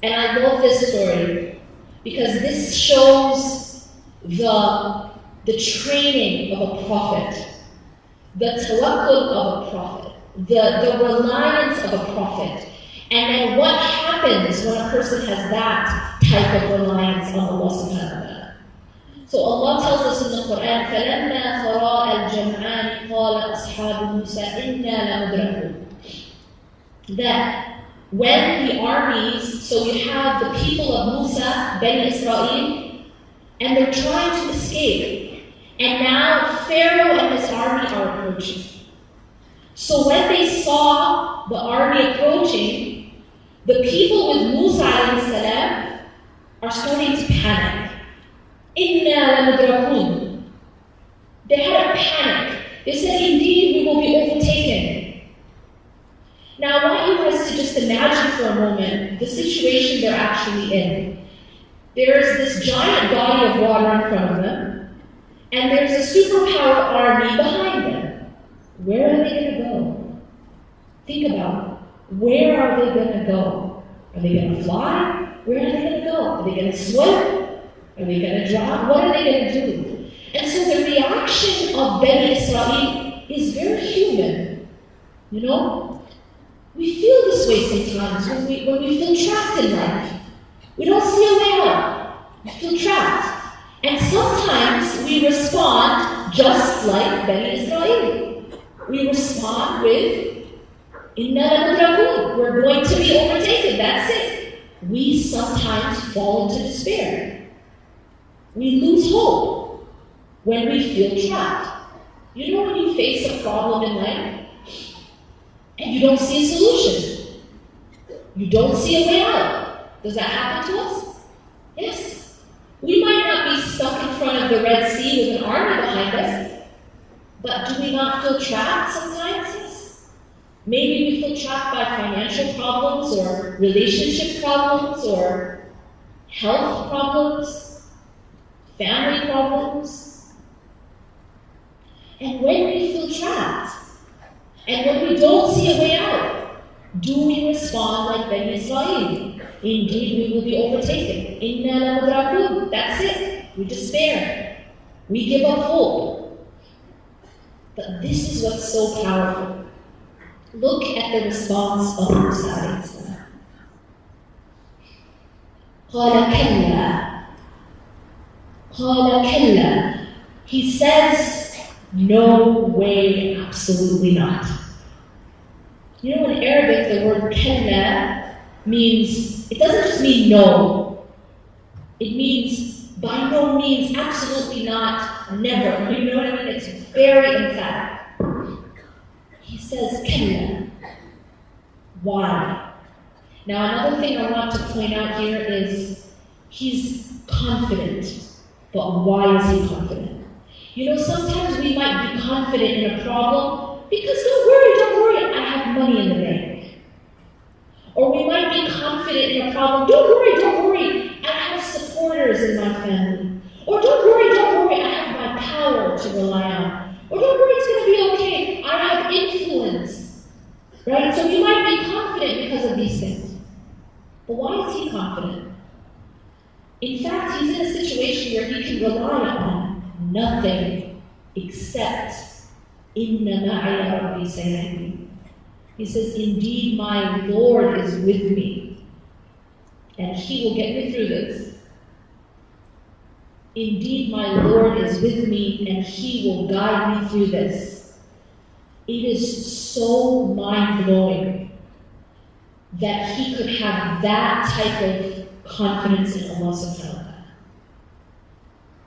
And I love this story because this shows the training of a prophet, the tawakkul of a prophet, the reliance of a prophet. And then what happens when a person has that type of reliance on Allah subhanahu wa ta'ala. So Allah tells us in the Quran, فَلَمَّا تَرَاءَى الْجَمْعَانِ قَالَ أَصْحَابُ مُوسَى إِنَّا لَمُدْرَكُونَ. That when the armies, so you have the people of Musa, Bani Israel, and they're trying to escape. And now Pharaoh and his army are approaching. So when they saw the army approaching, the people with Musa alayhi salam are starting to panic. Inna lamudrakun. They had a panic. They said, indeed, we will be overtaken. Now I want you guys to just imagine for a moment the situation they're actually in. There's this giant body of water in front of them, and there's a superpower army behind them. Where are they going to go? Think about it. Where are they going to go? Are they going to fly? Where are they going to go? Are they going to swim? Are they going to drown? What are they going to do? And so the reaction of Bani Israel is very human. You know? We feel this way sometimes when we feel trapped in life. We don't see a way out. We feel trapped. And sometimes we respond just like Bani Israel. We respond with, Inna lamudrakun. We're going to be overtaken. That's it. We sometimes fall into despair. We lose hope when we feel trapped. You know when you face a problem in life and you don't see a solution? You don't see a way out. Does that happen to us? Yes. We might not be stuck in front of the Red Sea with an army behind us, but do we not feel trapped sometimes? Yes. Maybe we feel trapped by financial problems or relationship problems or health problems, family problems. And when we feel trapped, and when we don't see a way out, do we respond like Bani Israel? Indeed, we will be overtaken. Inna lamudrakun. That's it. We despair. We give up hope. But this is what's so powerful. Look at the response of Musa alayhi salam. قَالَ كَلَّا. قَالَ كَلَّا. He says, no way, absolutely not. You know, in Arabic, the word kalla means, it doesn't just mean no. It means by no means, absolutely not, never. You know what I mean? It's very emphatic. He says kalla. Why? Now, another thing I want to point out here is he's confident. But why is he confident? You know, sometimes we might be confident in a problem because don't worry, I have money in the bank. Or we might be confident in a problem, don't worry, I have supporters in my family. Or don't worry, I have my power to rely on. Or don't worry, it's going to be okay, I have influence. Right? So we might be confident because of these things. But why is he confident? In fact, he's in a situation where he can rely on nothing except Inna ma'iya rabbi sayahdin. He says, indeed my Lord is with me, and he will get me through this. Indeed my Lord is with me, and he will guide me through this. It is so mind-blowing that he could have that type of confidence in Allah subhanahu wa ta'ala.